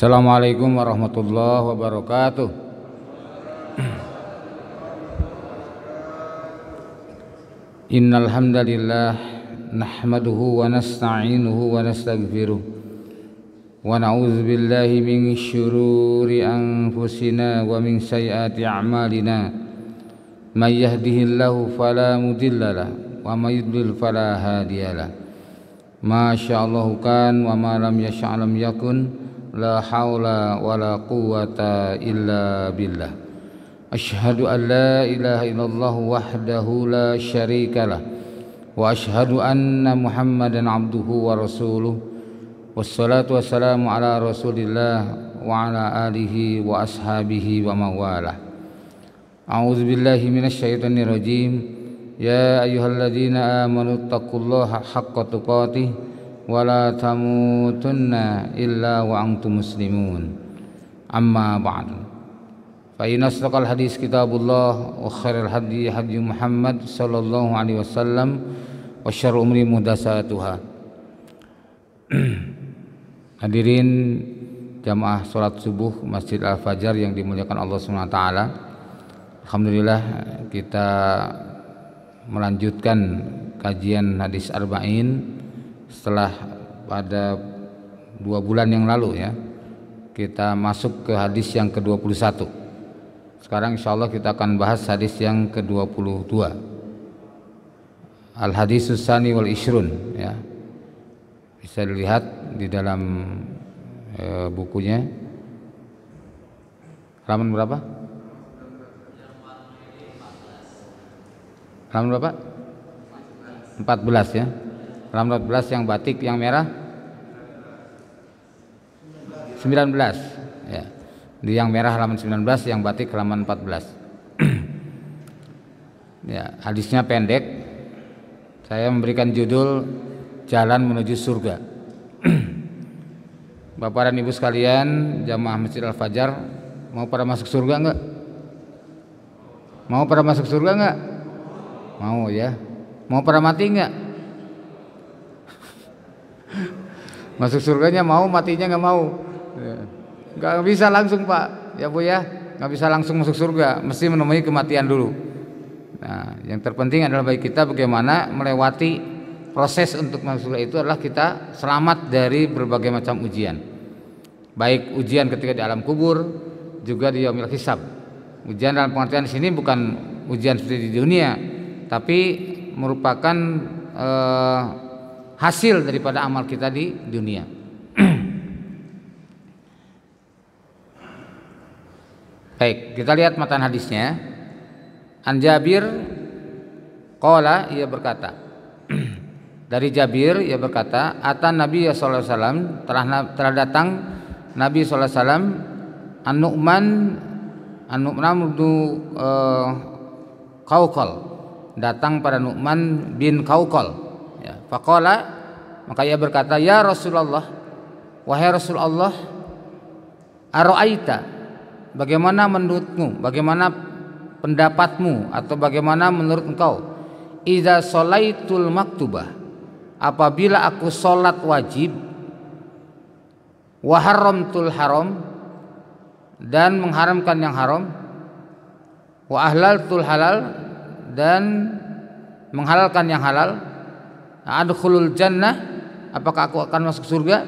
Assalamualaikum warahmatullahi wabarakatuh. Innal hamdalillah nahmaduhu wa nasta'inuhu wa nastaghfiruh wa na'udzu billahi min syururi anfusina wa min sayyiati a'malina. May yahdihillahu fala mudhillalah wa may yudlil fala hadiyalah. Ma sya'allahu kan wa ma lam yasha' lam yakun. La haula wa la quwwata illa billah. Asyhadu an la ilaha illallah wahdahu la syarikalah wa asyhadu anna Muhammadan abduhu wa rasuluh. Wassalatu wassalamu ala Rasulillah wa ala alihi wa ashabihi wa mawalah. A'udzu billahi minasy syaithanir rajim. Ya ayyuhalladzina amanu taqullaha haqqa tuqatih wala tamutunna illa wa antum muslimun. Amma ba'du. Fa inna asdaqal hadis kitabullah wa khairal hadi hadi Muhammad sallallahu alaihi wasallam wa syarrul umuri muhdatsatuha. Hadirin jamaah salat subuh Masjid Al-Fajar yang dimuliakan Allah Subhanahu wa taala. Alhamdulillah kita melanjutkan kajian hadis arba'in setelah pada 2 bulan yang lalu ya. Kita masuk ke hadis yang ke-21. Sekarang insyaallah kita akan bahas hadis yang ke-22. Al-hadisus tsani wal ishrun ya. Bisa dilihat di dalam bukunya. Halaman berapa? Halaman berapa? 14 ya. Halaman 14 yang batik yang merah 19 ya. Di yang merah halaman 19, yang batik halaman 14. Ya, hadisnya pendek. Saya memberikan judul Jalan Menuju Surga. Bapak dan Ibu sekalian, jamaah Masjid Al-Fajar, mau pada masuk surga enggak? Mau pada masuk surga enggak? Mau ya. Mau pada mati enggak? Masuk surganya mau, matinya nggak mau. Nggak bisa langsung Pak, ya Bu ya, nggak bisa langsung masuk surga, mesti menemui kematian dulu. Nah, yang terpenting adalah bagi kita bagaimana melewati proses untuk masuk surga itu adalah kita selamat dari berbagai macam ujian. Baik ujian ketika di alam kubur, juga di yaumil hisab. Ujian dalam pengertian di sini bukan ujian seperti di dunia, tapi merupakan hasil daripada amal kita di dunia. Baik, kita lihat matan hadisnya. An Jabir qala, ia berkata. Dari Jabir ia berkata, atan Nabi sallallahu alaihi wasallam, telah datang Nabi sallallahu alaihi wasallam An-Nu'man bin Qawqal, datang pada Nu'man bin Qawqal. Ya, faqala, maka ia berkata, ya Rasulullah, wahai Rasulullah, ara'aita, bagaimana menurutmu, bagaimana pendapatmu, atau bagaimana menurut engkau, idza sholaitul maktubah, apabila aku sholat wajib, wa haramtul haram, dan mengharamkan yang haram, wa ahlaltul halal, dan menghalalkan yang halal, adkhulul jannah, apakah aku akan masuk surga?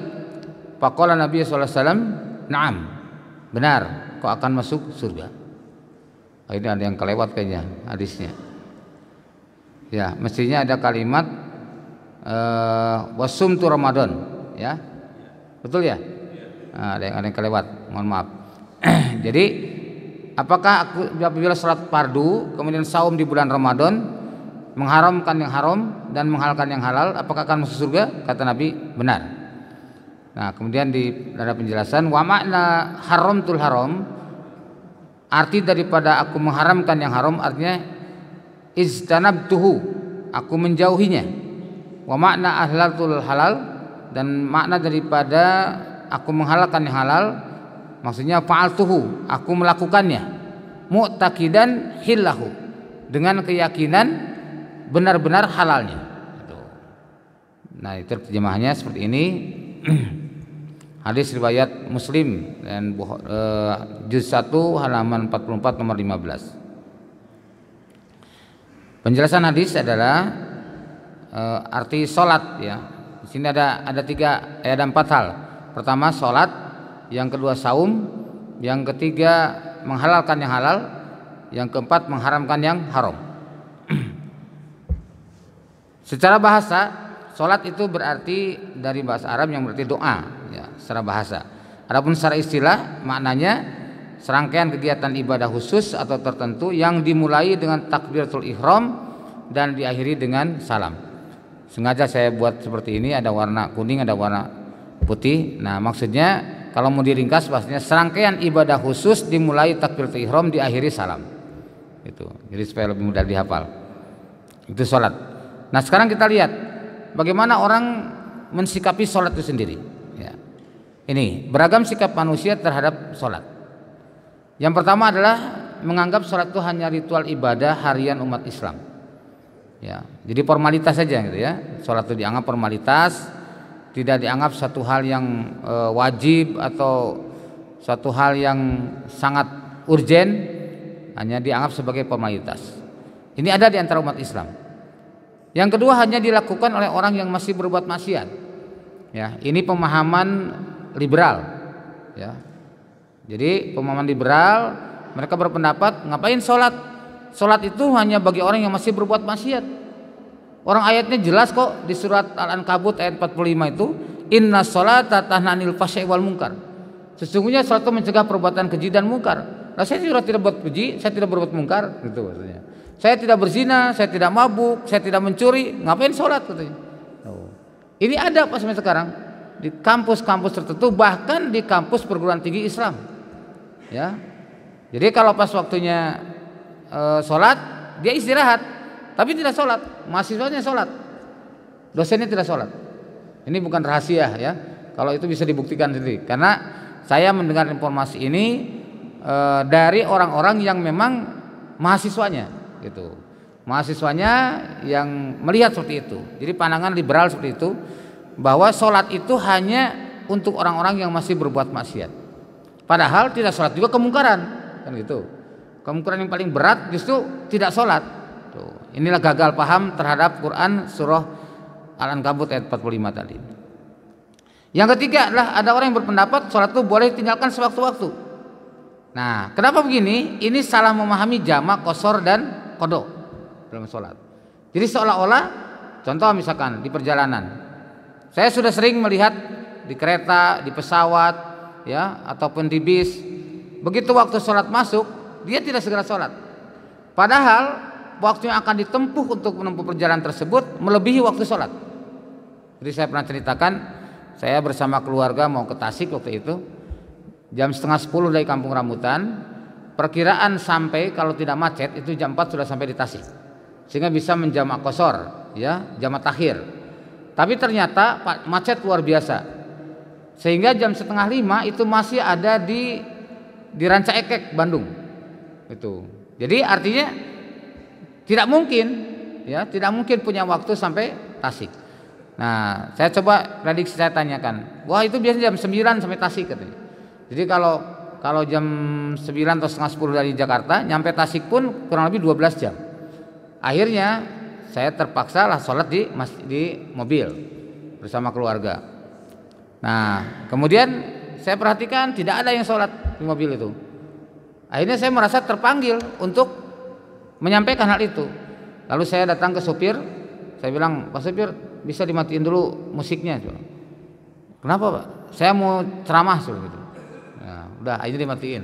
Faqala Nabi sallallahu alaihi wasallam, na'am, benar, kau akan masuk surga. Ini ada yang kelewat kayaknya hadisnya. Ya, mestinya ada kalimat wasumtu Ramadan, ya. Betul ya? Nah, ada yang kelewat, mohon maaf. Jadi, apakah aku apabila salat fardu kemudian saum di bulan Ramadan, mengharamkan yang haram dan menghalalkan yang halal, apakah akan masuk surga? Kata Nabi, benar. Nah, kemudian ada penjelasan, wa makna haramtul haram, arti daripada aku mengharamkan yang haram artinya ijtanabtuhu, aku menjauhinya. Wa makna ahlaltul halal, dan makna daripada aku menghalalkan yang halal maksudnya fa'altuhu, aku melakukannya, mu'taqidan hillahu, dengan keyakinan benar-benar halalnya. Nah, itu terjemahannya seperti ini. Hadis riwayat Muslim dan juz 1 halaman 44 nomor 15. Penjelasan hadis adalah arti salat ya. Di sini ada empat hal. Pertama salat, yang kedua saum, yang ketiga menghalalkan yang halal, yang keempat mengharamkan yang haram. Secara bahasa, salat itu berarti dari bahasa Arab yang berarti doa ya, secara bahasa. Adapun secara istilah maknanya serangkaian kegiatan ibadah khusus atau tertentu yang dimulai dengan takbiratul ihram dan diakhiri dengan salam. Sengaja saya buat seperti ini, ada warna kuning, ada warna putih. Nah, maksudnya kalau mau diringkas bahasanya serangkaian ibadah khusus dimulai takbiratul ihram diakhiri salam. Itu. Jadi supaya lebih mudah dihafal. Itu salat. Nah, sekarang kita lihat bagaimana orang mensikapi salat itu sendiri ya. Ini beragam sikap manusia terhadap salat. Yang pertama adalah menganggap salat itu hanya ritual ibadah harian umat Islam. Ya, jadi formalitas saja gitu ya. Salat itu dianggap formalitas, tidak dianggap satu hal yang wajib atau satu hal yang sangat urgen, hanya dianggap sebagai formalitas. Ini ada di antara umat Islam. Yang kedua hanya dilakukan oleh orang yang masih berbuat maksiat. Ya, ini pemahaman liberal. Ya. Jadi pemahaman liberal, mereka berpendapat ngapain sholat? Sholat itu hanya bagi orang yang masih berbuat maksiat. Orang ayatnya jelas kok di surat Al-Ankabut ayat 45 itu, inna sholata tanha 'anil fahsya'i wal munkar. Sesungguhnya sholat itu mencegah perbuatan keji dan mungkar. Nah, saya tidak berbuat keji, saya tidak berbuat mungkar, gitu maksudnya. Saya tidak berzina, saya tidak mabuk, saya tidak mencuri, ngapain sholat katanya. Ini ada pas sampai sekarang di kampus-kampus tertentu, bahkan di kampus perguruan tinggi Islam. Ya, jadi kalau pas waktunya sholat dia istirahat, tapi tidak sholat, mahasiswanya sholat, dosennya tidak sholat. Ini bukan rahasia ya, kalau itu bisa dibuktikan sendiri. Karena saya mendengar informasi ini dari orang-orang yang memang mahasiswanya, gitu, mahasiswanya yang melihat seperti itu. Jadi pandangan liberal seperti itu, bahwa sholat itu hanya untuk orang-orang yang masih berbuat maksiat. Padahal tidak sholat juga kemungkaran, kan gitu. Kemungkaran yang paling berat justru tidak sholat. Tuh, inilah gagal paham terhadap Quran surah Al-Ankabut ayat 45 tadi. Yang ketiga adalah ada orang yang berpendapat sholat itu boleh tinggalkan sewaktu-waktu. Nah, kenapa begini? Ini salah memahami jamak, qasar dan qada dalam sholat. Jadi seolah-olah, contoh misalkan di perjalanan, saya sudah sering melihat di kereta, di pesawat, ya, ataupun di bis, begitu waktu sholat masuk dia tidak segera sholat, padahal waktu yang akan ditempuh untuk menempuh perjalanan tersebut melebihi waktu sholat. Jadi saya pernah ceritakan, saya bersama keluarga mau ke Tasik waktu itu, jam 9:30 dari Kampung Rambutan, perkiraan sampai kalau tidak macet itu jam 4 sudah sampai di Tasik, sehingga bisa menjamak qasar ya, jamak takhir. Tapi ternyata macet luar biasa, sehingga jam 4:30 itu masih ada di Ranca Ekek, Bandung. Itu. Jadi artinya tidak mungkin ya, tidak mungkin punya waktu sampai Tasik. Nah, saya coba prediksi, saya tanyakan. Wah, itu biasanya jam 9 sampai Tasik katanya. Jadi kalau jam 9 atau setengah 10 dari Jakarta, nyampe Tasik pun kurang lebih 12 jam. Akhirnya saya terpaksa lah sholat di mobil bersama keluarga. Nah, kemudian saya perhatikan tidak ada yang sholat di mobil itu. Akhirnya saya merasa terpanggil untuk menyampaikan hal itu. Lalu saya datang ke supir, saya bilang, Pak supir, bisa dimatiin dulu musiknya. Kenapa Pak? Saya mau ceramah gitu. Nah, udah, akhirnya dimatiin.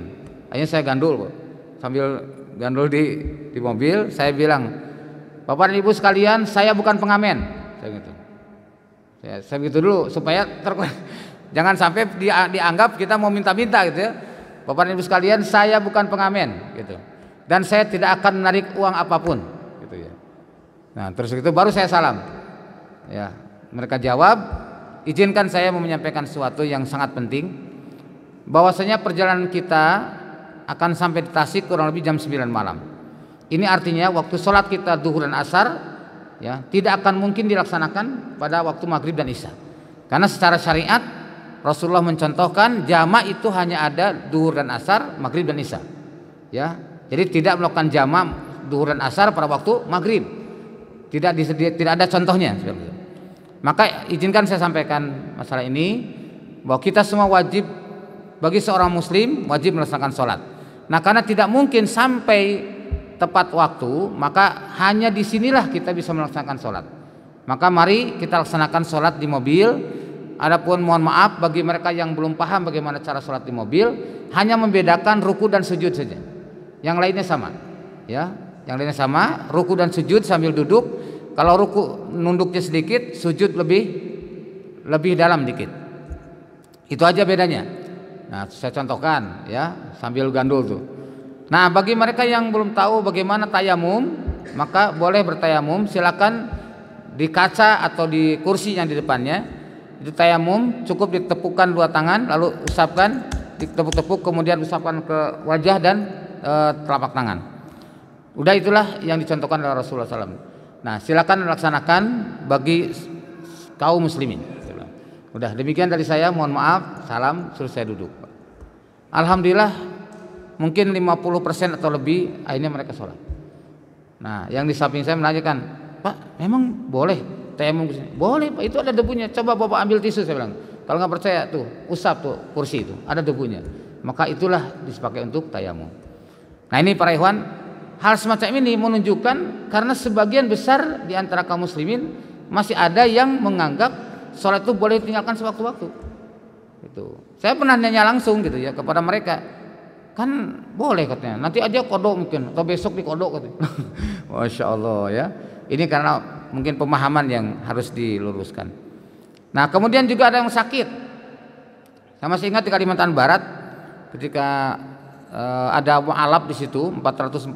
Akhirnya saya gandul, sambil gandul di mobil, saya bilang, Bapak dan Ibu sekalian, saya bukan pengamen. Saya gitu. Saya begitu dulu supaya jangan sampai dianggap kita mau minta-minta gitu ya. Bapak dan Ibu sekalian, saya bukan pengamen gitu. Dan saya tidak akan menarik uang apapun gitu ya. Nah, terus itu baru saya salam. Ya, mereka jawab, izinkan saya mau menyampaikan sesuatu yang sangat penting, bahwasanya perjalanan kita akan sampai di Tasik kurang lebih jam 9 malam. Ini artinya waktu sholat kita duhur dan asar ya, tidak akan mungkin dilaksanakan pada waktu maghrib dan isya, karena secara syariat Rasulullah mencontohkan jamak itu hanya ada duhur dan asar, maghrib dan isya. Ya, jadi tidak melakukan jamak duhur dan asar pada waktu maghrib. Tidak ada contohnya. Maka izinkan saya sampaikan masalah ini bahwa kita semua wajib, bagi seorang muslim wajib melaksanakan sholat. Nah, karena tidak mungkin sampai tepat waktu, maka hanya disinilah kita bisa melaksanakan sholat. Maka mari kita laksanakan sholat di mobil. Adapun mohon maaf bagi mereka yang belum paham bagaimana cara sholat di mobil, hanya membedakan ruku dan sujud saja. Yang lainnya sama, ya. Yang lainnya sama, ruku dan sujud sambil duduk. Kalau ruku nunduknya sedikit, sujud lebih dalam dikit. Itu aja bedanya. Nah, saya contohkan, ya, sambil gandul tuh. Nah, bagi mereka yang belum tahu bagaimana tayamum, maka boleh bertayamum. Silakan di kaca atau di kursi yang di depannya. Itu tayamum, cukup ditepukkan dua tangan, lalu usapkan, ditepuk-tepuk, kemudian usapkan ke wajah dan telapak tangan. Udah, itulah yang dicontohkan oleh Rasulullah SAW. Nah, silakan melaksanakan bagi kaum muslimin. Udah, demikian dari saya. Mohon maaf, salam, suruh saya duduk. Alhamdulillah, mungkin 50% atau lebih akhirnya mereka sholat. Nah, yang di samping saya menanyakan, Pak, memang boleh tayamum kesini? Boleh Pak, itu ada debunya. Coba Bapak ambil tisu, saya bilang. Kalau nggak percaya tuh, usap tuh kursi itu, ada debunya. Maka itulah dipakai untuk tayamum. Nah, ini para ikhwan, hal semacam ini menunjukkan karena sebagian besar di antara kaum muslimin masih ada yang menganggap sholat itu boleh ditinggalkan sewaktu-waktu. Itu. Saya pernah nanya langsung gitu ya kepada mereka. Kan boleh katanya. Nanti aja kodok mungkin atau besok di kodok katanya. Masya Allah ya. Ini karena mungkin pemahaman yang harus diluruskan. Nah, kemudian juga ada yang sakit. Saya masih ingat di Kalimantan Barat ketika ada mualaf di situ 448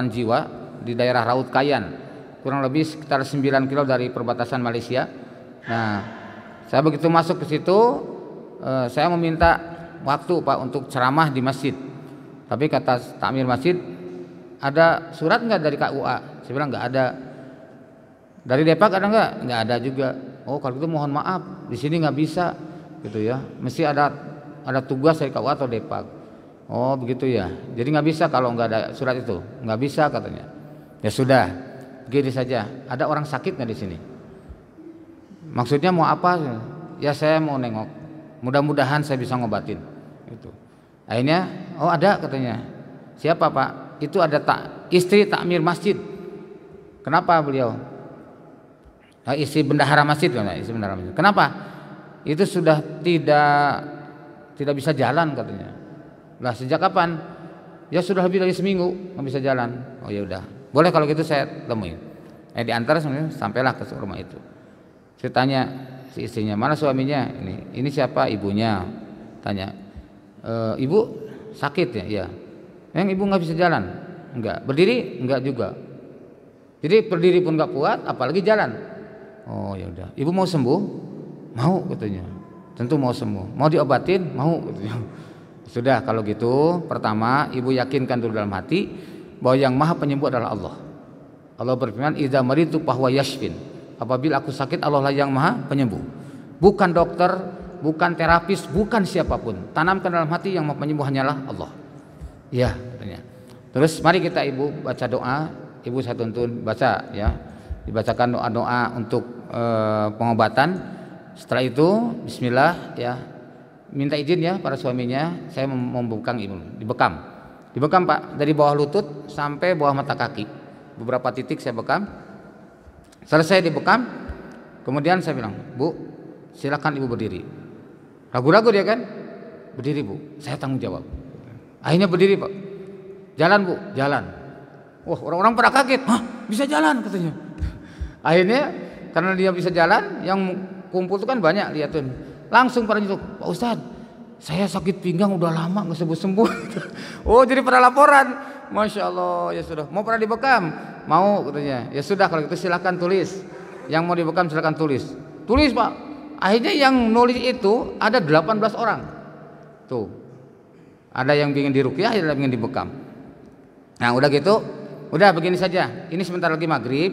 jiwa di daerah Raut Kayan, kurang lebih sekitar 9 kilo dari perbatasan Malaysia. Nah, saya begitu masuk ke situ, saya meminta waktu Pak untuk ceramah di masjid. Tapi kata takmir masjid, ada surat nggak dari KUA? Saya bilang nggak ada. Dari Depak ada nggak? Nggak ada juga. Oh, kalau itu mohon maaf, di sini nggak bisa, gitu ya. Mesti ada tugas dari KUA atau Depak. Oh, begitu ya. Jadi nggak bisa kalau nggak ada surat itu, nggak bisa katanya. Ya sudah, begini saja. Ada orang sakit nggak di sini? Maksudnya mau apa? Ya saya mau nengok. Mudah-mudahan saya bisa ngobatin. Itu. Akhirnya, oh ada katanya. Siapa Pak? Itu ada istri takmir masjid. Kenapa beliau? Isi bendahara masjid, isi bendahara masjid. Kenapa? Itu sudah tidak bisa jalan katanya. Lah sejak kapan? Ya sudah lebih dari seminggu nggak bisa jalan. Oh ya udah, boleh kalau gitu saya temuin. Diantar sampailah ke rumah itu. Saya tanya si istrinya, mana suaminya? Ini siapa? Ibunya. Tanya, ibu sakit ya? Iya. Yang ibu nggak bisa jalan? Enggak. Berdiri? Enggak juga. Jadi berdiri pun nggak kuat, apalagi jalan. Oh ya udah, ibu mau sembuh? Mau katanya. Tentu mau sembuh. Mau diobatin? Mau katanya. Sudah kalau gitu, pertama ibu yakinkan dulu dalam hati bahwa yang maha penyembuh adalah Allah. Allah berfirman, idza maritu fahuwa yashfin. Apabila aku sakit, Allah lah yang maha penyembuh. Bukan dokter, bukan terapis, bukan siapapun. Tanamkan dalam hati yang maha penyembuh hanyalah Allah. Ya katanya. Terus mari kita ibu baca doa. Ibu saya tuntun baca ya. Dibacakan doa-doa untuk pengobatan. Setelah itu bismillah ya. Minta izin ya para suaminya, saya membekam ibu. Dibekam Pak, dari bawah lutut sampai bawah mata kaki. Beberapa titik saya bekam. Selesai dibekam, kemudian saya bilang, "Bu, silakan ibu berdiri." Ragu-ragu dia kan? Berdiri Bu, saya tanggung jawab. Akhirnya berdiri Pak. Jalan Bu, jalan. Wah, orang-orang pada kaget. Hah, bisa jalan katanya. Akhirnya karena dia bisa jalan, yang kumpul itu kan banyak, lihatin. Langsung pada nyutuk, Pak Ustadz, saya sakit pinggang udah lama nggak sembuh-sembuh. Oh, jadi pada laporan. Masya Allah, ya sudah. Mau pernah dibekam? Mau katanya. Ya sudah kalau gitu silakan tulis. Yang mau dibekam silakan tulis. Tulis Pak. Akhirnya yang nulis itu ada 18 orang. Tuh. Ada yang ingin diruqyah, ada yang ingin dibekam. Nah udah gitu, udah begini saja. Ini sebentar lagi maghrib.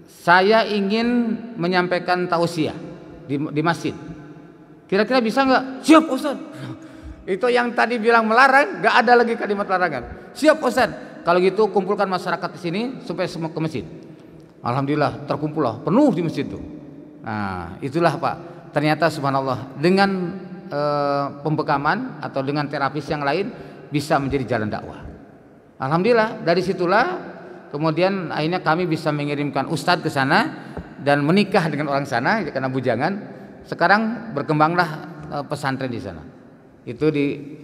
Saya ingin menyampaikan tausiah di masjid. Kira-kira bisa nggak? Siap Ustaz. Itu yang tadi bilang melarang, nggak ada lagi kalimat larangan. Siap Ustaz. Kalau gitu kumpulkan masyarakat di sini supaya semua ke masjid. Alhamdulillah terkumpul lah, penuh di masjid itu. Nah, itulah Pak. Ternyata subhanallah dengan pembekaman atau dengan terapis yang lain bisa menjadi jalan dakwah. Alhamdulillah dari situlah kemudian akhirnya kami bisa mengirimkan ustadz ke sana dan menikah dengan orang sana karena bujangan. Sekarang berkembanglah pesantren di sana. Itu di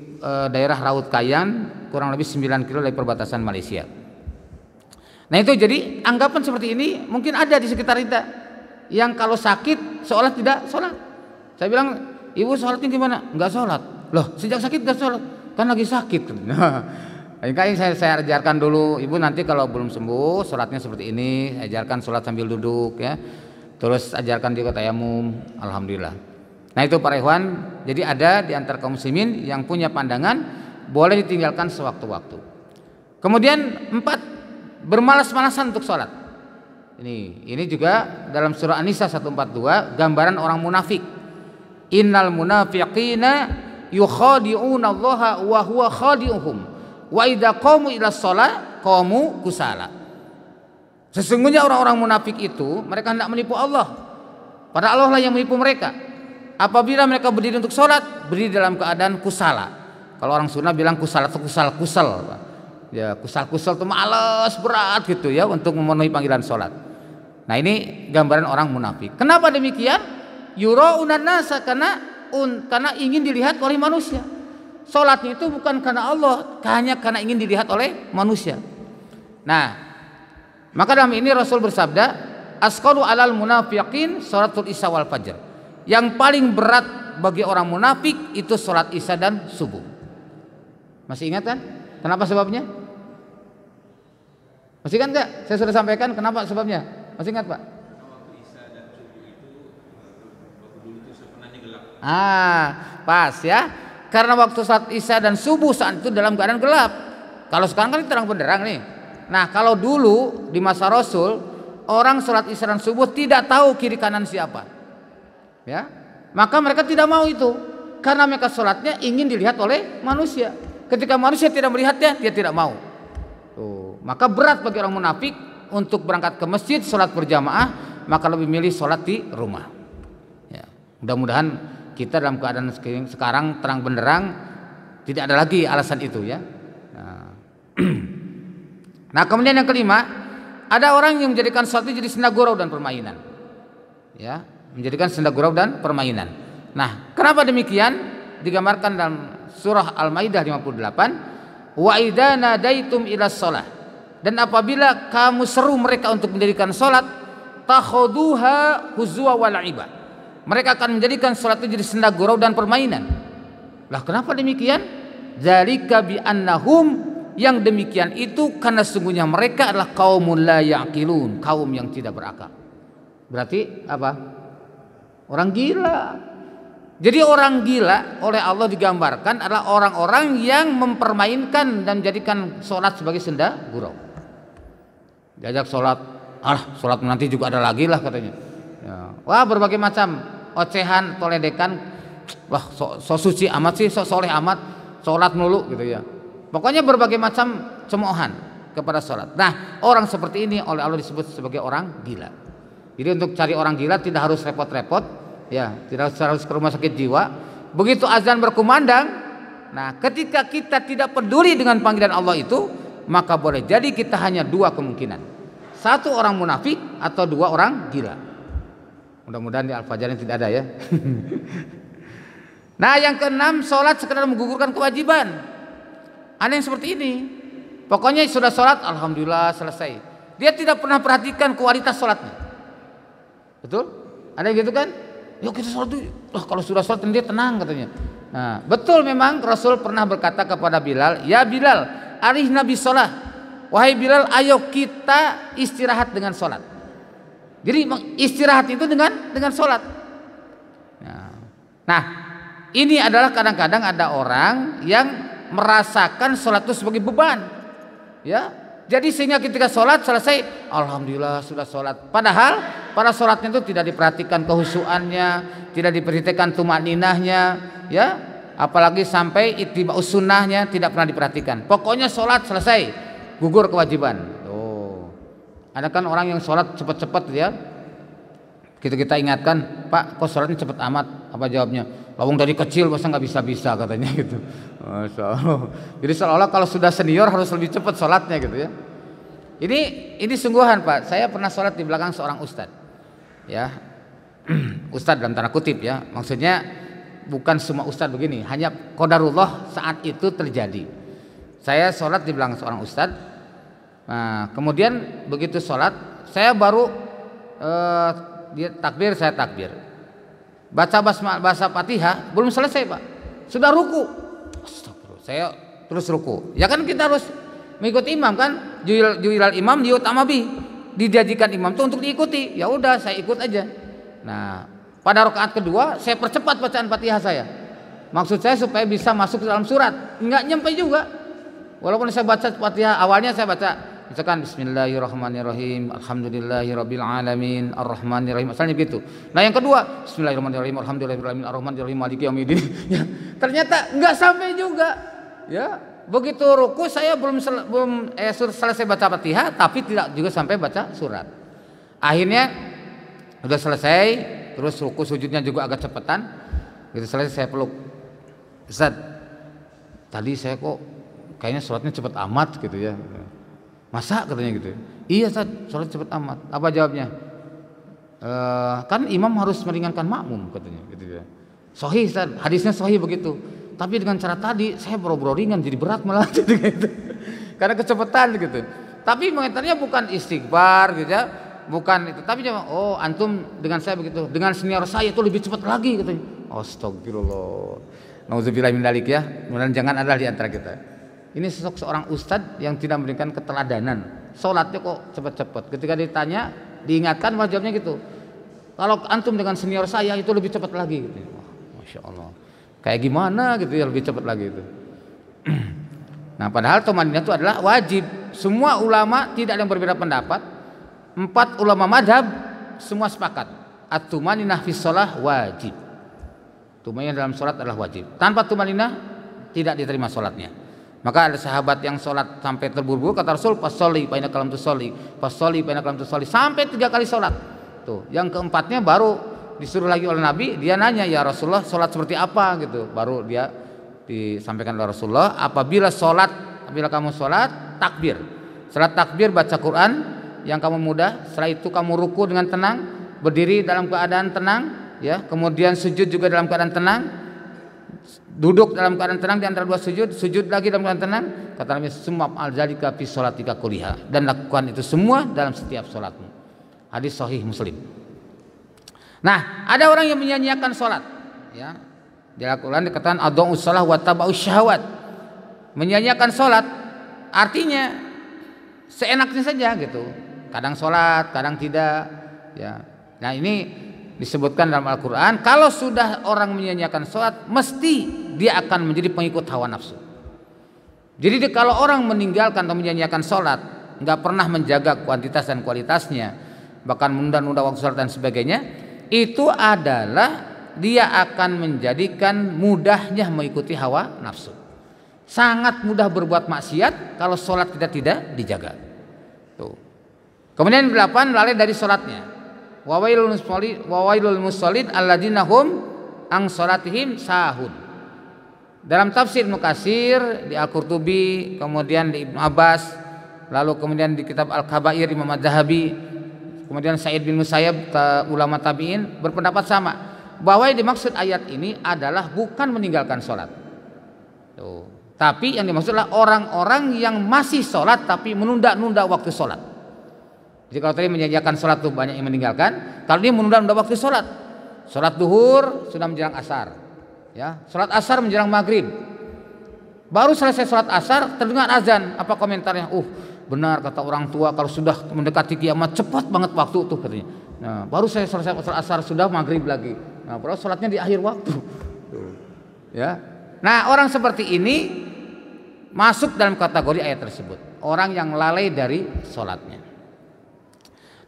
daerah Raut Kayan, kurang lebih 9 kilo dari perbatasan Malaysia. Nah itu jadi anggapan seperti ini mungkin ada di sekitar kita yang kalau sakit seolah tidak sholat. Saya bilang, ibu sholatnya gimana? Enggak sholat. Loh sejak sakit enggak sholat? Kan lagi sakit. Kayaknya saya ajarkan dulu, ibu nanti kalau belum sembuh sholatnya seperti ini. Ajarkan sholat sambil duduk ya. Terus ajarkan juga tayamum. Alhamdulillah. Nah itu para ikhwan, jadi ada di antara kaum muslimin yang punya pandangan boleh ditinggalkan sewaktu-waktu. Kemudian 4, bermalas-malasan untuk sholat. Ini juga dalam surah An-Nisa 142 gambaran orang munafik. Innal munafiqina yukhadi'una Allaha wa huwa khadi'uhum wa idza qamu ila shalah qamu kusala. Sesungguhnya orang-orang munafik itu mereka hendak menipu Allah, padahal Allah lah yang menipu mereka. Apabila mereka berdiri untuk sholat, berdiri dalam keadaan kusala. Kalau orang Sunda bilang kusala itu kusal-kusal. Ya, kusal-kusal itu malas berat gitu ya untuk memenuhi panggilan sholat. Nah ini gambaran orang munafik. Kenapa demikian? Yura'unan nasa karena ingin dilihat oleh manusia. Sholatnya itu bukan karena Allah, hanya karena ingin dilihat oleh manusia. Nah, maka dalam ini Rasul bersabda, asqalu alal munafiqin sholatul isya wal fajr. Yang paling berat bagi orang munafik itu sholat isya dan subuh. Masih ingat kan? Kenapa sebabnya? Masih ingat nggak? Saya sudah sampaikan kenapa sebabnya. Masih ingat Pak? Waktu isya dan subuh itu waktu dulu itu sebenarnya gelap. Pas ya. Karena waktu sholat isya dan subuh saat itu dalam keadaan gelap. Kalau sekarang kan terang benderang nih. Nah kalau dulu di masa Rasul orang sholat isya dan subuh tidak tahu kiri kanan siapa. Ya, maka mereka tidak mau itu karena mereka sholatnya ingin dilihat oleh manusia. Ketika manusia tidak melihatnya, dia tidak mau. Tuh, maka berat bagi orang munafik untuk berangkat ke masjid sholat berjamaah, maka lebih milih sholat di rumah. Ya, mudah-mudahan kita dalam keadaan sekarang terang benderang tidak ada lagi alasan itu ya. Nah kemudian yang kelima, ada orang yang menjadikan sholat itu jadi senda gurau dan permainan. Ya. Menjadikan senda gurau dan permainan. Nah, kenapa demikian? Digambarkan dalam surah Al-Maidah 58, wa idza nadaitum ila shalah. Dan apabila kamu seru mereka untuk mendirikan salat, takhuduha huzwa wa la'iba. Mereka akan menjadikan salat itu jadi senda gurau dan permainan. Lah, kenapa demikian? Dzalika bi annahum, yang demikian itu karena sesungguhnya mereka adalah qaumun la yaqilun, kaum yang tidak berakal. Berarti apa? Orang gila. Jadi orang gila oleh Allah digambarkan adalah orang-orang yang mempermainkan dan menjadikan sholat sebagai senda gurau. Diajak sholat, sholat nanti juga ada lagi lah katanya. Ya. Wah berbagai macam ocehan, toledekan. Wah so suci amat sih, so soleh amat, sholat mulu gitu ya. Pokoknya berbagai macam cemoohan kepada sholat. Nah orang seperti ini oleh Allah disebut sebagai orang gila. Jadi untuk cari orang gila tidak harus repot-repot, ya, tidak harus ke rumah sakit jiwa. Begitu azan berkumandang, nah ketika kita tidak peduli dengan panggilan Allah itu, maka boleh jadi kita hanya 2 kemungkinan. 1 orang munafik atau 2 orang gila. Mudah-mudahan di Al-Fajr tidak ada ya. Nah yang ke-6, sholat sekedar menggugurkan kewajiban. Ada yang seperti ini. Pokoknya sudah sholat, alhamdulillah selesai. Dia tidak pernah perhatikan kualitas sholatnya. Betul? Ada yang gitu kan? Yuk kita sholat dulu. Kalau sudah sholat dia tenang katanya. Nah, betul memang Rasul pernah berkata kepada Bilal, ya Bilal, arihna bis sholat. Wahai Bilal, ayo kita istirahat dengan sholat. Jadi istirahat itu dengan sholat. Nah, ini adalah kadang-kadang ada orang yang merasakan sholat itu sebagai beban. Ya, Jadi sehingga ketika sholat selesai, alhamdulillah sudah sholat. Padahal pada sholatnya itu tidak diperhatikan kehusuannya, tidak diperhatikan tumaninahnya, ya, apalagi sampai ittiba'us sunnahnya tidak pernah diperhatikan. Pokoknya sholat selesai, gugur kewajiban. Ada kan orang yang sholat cepat-cepat ya. Kita ingatkan, Pak, kok sholatnya cepat amat? Apa jawabnya? Lawang dari kecil masa nggak bisa katanya gitu. Masya Allah. Jadi seolah-olah kalau sudah senior harus lebih cepat sholatnya gitu ya. Ini sungguhan Pak. Saya pernah sholat di belakang seorang ustadz. Ya, ustadz dalam tanda kutip ya. Maksudnya bukan semua ustadz begini. Hanya qadarullah saat itu terjadi. Saya sholat di belakang seorang ustadz. Nah, kemudian begitu sholat, saya baru dia takbir, saya takbir. Baca Fatihah belum selesai Pak, sudah ruku. Astagfirullah, saya terus ruku. Ya kan kita harus mengikuti imam kan, juilal imam yu'tamma bi, dijadikan imam itu untuk diikuti. Ya udah saya ikut aja. Nah pada rakaat kedua saya percepat bacaan Fatihah saya. Maksud saya supaya bisa masuk ke dalam surat, nggak nyampe juga. Walaupun saya baca Fatihah awalnya saya baca misalkan bismillahirrahmanirrahim, alhamdulillahirabbil alamin, arrahmanirrahim, asalnya begitu. Nah yang kedua, bismillahirrahmanirrahim, alhamdulillahirabbil alamin, arrahmanirrahim, maliki yaumiddin. Ya, ternyata enggak sampai juga. Ya, begitu ruku saya belum selesai baca Fatihah tapi tidak juga sampai baca surat. Akhirnya udah selesai, terus ruku sujudnya juga agak cepetan. Gitu selesai saya peluk. Ustaz, tadi saya kok kayaknya sholatnya cepet amat gitu ya. Masa katanya gitu. Iya Ustaz, sholat cepet amat. Apa jawabnya? Kan imam harus meringankan makmum katanya gitu ya. Sahih Ustaz, hadisnya sahih begitu. Tapi dengan cara tadi saya boro-boro ringan jadi berat malah gitu. Karena kecepatan gitu. Tapi mengenainya bukan istighfar gitu ya. Bukan itu, tapi oh antum dengan saya begitu, dengan senior saya itu lebih cepat lagi katanya. Astagfirullah. Nauzubillah min dzalik ya. Mudah-mudahan jangan ada di antara kita. Ini sosok seorang ustadz yang tidak memberikan keteladanan. Sholatnya kok cepat-cepat. Ketika ditanya, diingatkan malah jawabnya gitu. Kalau antum dengan senior saya itu lebih cepat lagi. Gitu. Wah, Masya Allah. Kayak gimana gitu ya lebih cepat lagi itu. Nah padahal tumaninah itu adalah wajib. Semua ulama tidak ada yang berbeda pendapat. 4 ulama madhab semua sepakat. At-tumaninah fi shalah wajib. Tumaninah dalam sholat adalah wajib. Tanpa tumaninah tidak diterima sholatnya. Maka ada sahabat yang sholat sampai terburu-buru kata Rasul fasholli fa innaka lam tusolli, fasholli fa innaka lam tusolli, sampai 3 kali sholat. Tuh, yang keempatnya baru disuruh lagi oleh Nabi, dia nanya ya Rasulullah sholat seperti apa gitu. Baru dia disampaikan oleh Rasulullah apabila kamu sholat takbir. Setelah takbir baca Quran yang kamu mudah, setelah itu kamu ruku dengan tenang, berdiri dalam keadaan tenang, ya, kemudian sujud juga dalam keadaan tenang. Duduk dalam keadaan tenang di antara 2 sujud lagi dalam keadaan tenang. Kata Nabi, "Summa al-zalika fi sholatika kulliha." Dan lakukan itu semua dalam setiap sholatmu. Hadis sahih Muslim. Nah, ada orang yang menyanyiakan sholat, ya. Di Al-Qur'an dikatakan adha'us shalah wa taba'us syahwat. Menyanyiakan sholat artinya seenaknya saja gitu. Kadang sholat, kadang tidak, ya. Nah, ini disebutkan dalam Al-Quran, kalau sudah orang menyanyiakan sholat, mesti dia akan menjadi pengikut hawa nafsu. Jadi kalau orang meninggalkan atau menyanyiakan sholat, nggak pernah menjaga kuantitas dan kualitasnya, bahkan menunda-nunda waktu sholat dan sebagainya, itu adalah dia akan menjadikan mudahnya mengikuti hawa nafsu. Sangat mudah berbuat maksiat kalau sholat tidak dijaga. Tuh. Kemudian 8 lalai dari sholatnya. Wa wailul musallin alladzina hum an salatihim sahun. Dalam tafsir Ibnu Katsir, di Al-Qurtubi, kemudian di Ibnu Abbas, lalu kemudian di kitab Al-Kabair Imam Az-Zahabi, kemudian Sa'id bin Musayyab ulama tabi'in berpendapat sama bahwa yang dimaksud ayat ini adalah bukan meninggalkan sholat. Tuh. Tapi yang dimaksud adalah orang-orang yang masih sholat tapi menunda-nunda waktu sholat. Jadi kalau tadi menyanyiakan sholat itu banyak yang meninggalkan, kalau dia menunda-nunda waktu sholat. Sholat duhur sudah menjelang asar, ya. Sholat asar menjelang maghrib. Baru selesai sholat asar terdengar azan. Apa komentarnya? Benar kata orang tua kalau sudah mendekati kiamat cepat banget waktu tuh katanya. Nah, baru saya selesai sholat asar sudah maghrib lagi. Nah, padahal sholatnya di akhir waktu. Ya. Nah, orang seperti ini masuk dalam kategori ayat tersebut. orang yang lalai dari sholatnya.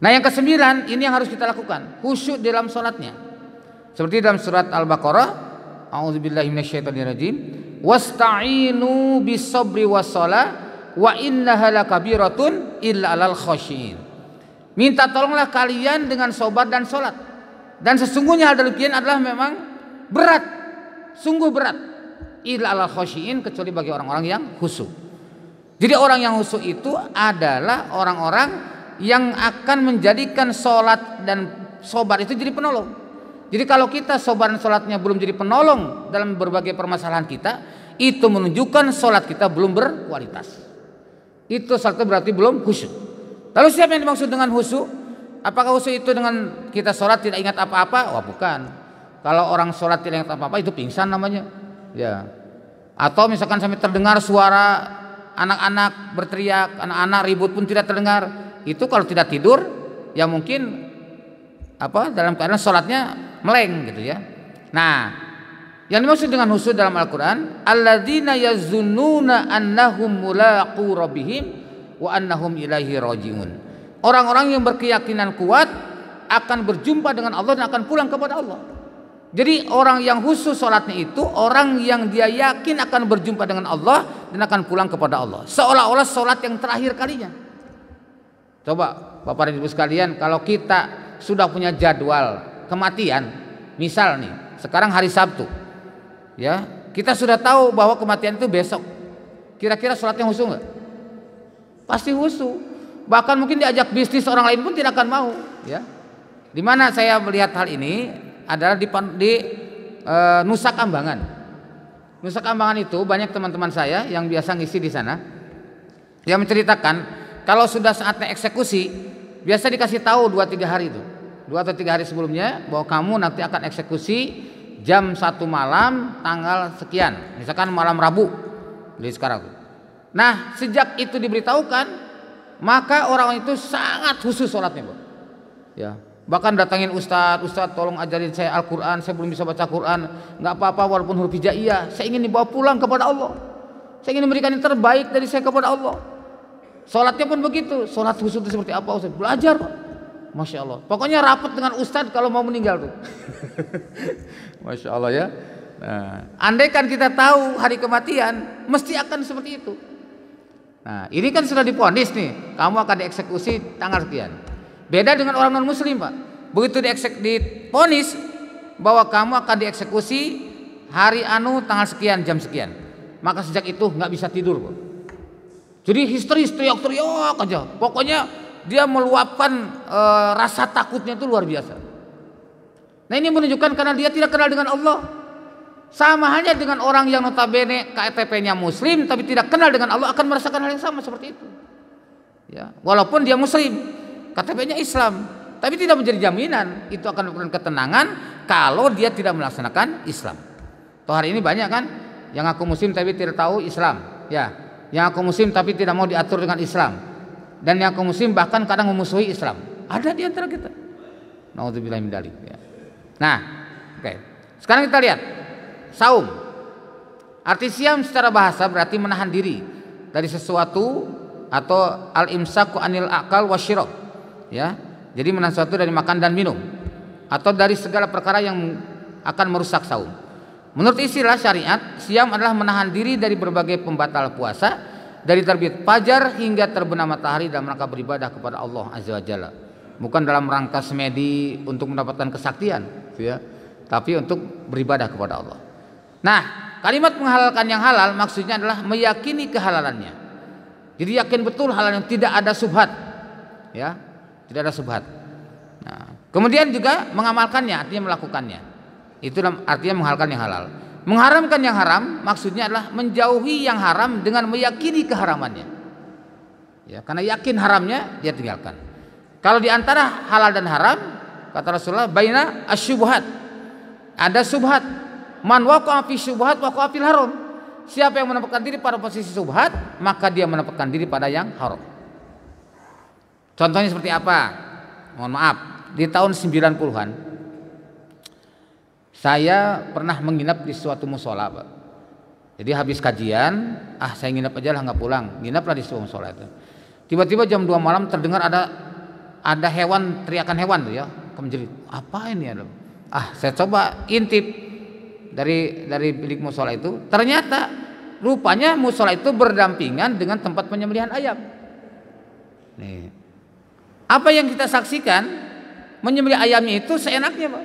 Nah yang ke-9 ini yang harus kita lakukan, khusyuk dalam sholatnya. Seperti dalam surat Al-Baqarah, a'udzubillahi minasyaitonirrajim, wasta'inu bis-sabri was-shalah wa innaha lakabiratun illa 'alal khashiyin. Minta tolonglah kalian dengan sabar dan sholat. Dan sesungguhnya hal demikian adalah memang berat, sungguh berat. Illa 'alal khashiyin, kecuali bagi orang-orang yang khusyuk. Jadi orang yang khusyuk itu adalah orang-orang yang akan menjadikan sholat dan sabar itu jadi penolong. Jadi kalau kita sabar dan sholatnya belum jadi penolong dalam berbagai permasalahan kita, itu menunjukkan sholat kita belum berkualitas. Itu satu berarti belum khusyuk. Lalu siapa yang dimaksud dengan khusyuk? Apakah khusyuk itu dengan kita sholat tidak ingat apa-apa? Wah bukan. Kalau orang sholat tidak ingat apa-apa itu pingsan namanya. Ya. Atau misalkan sampai terdengar suara anak-anak berteriak, anak-anak ribut pun tidak terdengar. Itu kalau tidak tidur, ya mungkin dalam keadaan sholatnya meleng gitu ya. Nah, yang dimaksud dengan khusyuk dalam Al-Quran, alladzina yazunnuna annahum mulaqu rabbihim wa annahum ilaihi rajiun. Orang-orang yang berkeyakinan kuat akan berjumpa dengan Allah dan akan pulang kepada Allah. Jadi orang yang khusyuk sholatnya itu orang yang dia yakin akan berjumpa dengan Allah dan akan pulang kepada Allah. Seolah-olah sholat yang terakhir kalinya. Coba Bapak dan Ibu sekalian, kalau kita sudah punya jadwal kematian, misal nih sekarang hari Sabtu, ya kita sudah tahu bahwa kematian itu besok. Kira-kira sholatnya khusyuk nggak? Pasti khusyuk. Bahkan mungkin diajak bisnis orang lain pun tidak akan mau. Ya, di mana saya melihat hal ini adalah di Nusa Kambangan. Nusa Kambangan itu banyak teman-teman saya yang biasa ngisi di sana, yang menceritakan kalau sudah saatnya eksekusi, biasa dikasih tahu 2-3 hari itu. 2 atau 3 hari sebelumnya bahwa kamu nanti akan eksekusi jam 1 malam tanggal sekian, misalkan malam Rabu di sekarang. Nah sejak itu diberitahukan, maka orang itu sangat khusyuk sholatnya, Bro. Ya, bahkan datangin Ustadz tolong ajarin saya Al-Quran, saya belum bisa baca Quran. Nggak apa-apa walaupun huruf hijaiyah, saya ingin dibawa pulang kepada Allah, saya ingin memberikan yang terbaik dari saya kepada Allah. Sholatnya pun begitu. Sholat khusyuk itu seperti apa Ustadz? Belajar, Pak. Masya Allah. Pokoknya rapat dengan Ustadz kalau mau meninggal tuh. Masya Allah ya. Nah, andai kan kita tahu hari kematian, mesti akan seperti itu. Nah, ini kan sudah divonis nih, kamu akan dieksekusi tanggal sekian. Beda dengan orang non Muslim, Pak. Begitu divonis bahwa kamu akan dieksekusi hari tanggal sekian jam sekian, maka sejak itu nggak bisa tidur, Pak. Jadi histeris, teriak-teriak aja. Pokoknya dia meluapkan rasa takutnya itu luar biasa. Nah ini menunjukkan karena dia tidak kenal dengan Allah. Sama halnya dengan orang yang notabene KTP-nya Muslim tapi tidak kenal dengan Allah akan merasakan hal yang sama seperti itu. Ya, walaupun dia Muslim, KTP-nya Islam, tapi tidak menjadi jaminan itu akan memberikan ketenangan kalau dia tidak melaksanakan Islam. Toh hari ini banyak kan yang aku Muslim tapi tidak tahu Islam. Ya, yang aku Muslim tapi tidak mau diatur dengan Islam. Dan yang kaum muslim bahkan kadang memusuhi Islam. Ada di antara kita. Nauzubillah min dzalik. Ya. Nah, oke. Sekarang kita lihat saum. Arti siam secara bahasa berarti menahan diri dari sesuatu atau al-imsaku anil akal wasyirab. Ya. Jadi menahan sesuatu dari makan dan minum atau dari segala perkara yang akan merusak saum. Menurut istilah syariat, siam adalah menahan diri dari berbagai pembatal puasa, dari terbit fajar hingga terbenam matahari dalam rangka beribadah kepada Allah Azza wa Jalla. Bukan dalam rangka semedi untuk mendapatkan kesaktian, ya, tapi untuk beribadah kepada Allah. Nah, kalimat menghalalkan yang halal maksudnya adalah meyakini kehalalannya. Jadi yakin betul halal yang tidak ada subhat, ya, tidak ada subhat. Nah, kemudian juga mengamalkannya, artinya melakukannya. Itu artinya menghalalkan yang halal. Mengharamkan yang haram maksudnya adalah menjauhi yang haram dengan meyakini keharamannya. Ya, karena yakin haramnya dia tinggalkan. Kalau di antara halal dan haram, kata Rasulullah, baina asyubhat. Ada subhat. Man waqa'a fi syubhat waqa'a fil haram. Siapa yang menempatkan diri pada posisi subhat, maka dia menempatkan diri pada yang haram. Contohnya seperti apa? Mohon maaf, di tahun 90-an saya pernah menginap di suatu musola, Pak. Jadi habis kajian, saya nginep aja lah, nggak pulang. Nginep lah di musola itu. Tiba-tiba jam 2 malam terdengar ada hewan, teriakan hewan tuh ya. Kami jadi apa ini ya? Saya coba intip dari bilik musola itu. Ternyata rupanya musola itu berdampingan dengan tempat penyembelihan ayam. Nih, apa yang kita saksikan, menyembelih ayamnya itu seenaknya, Pak.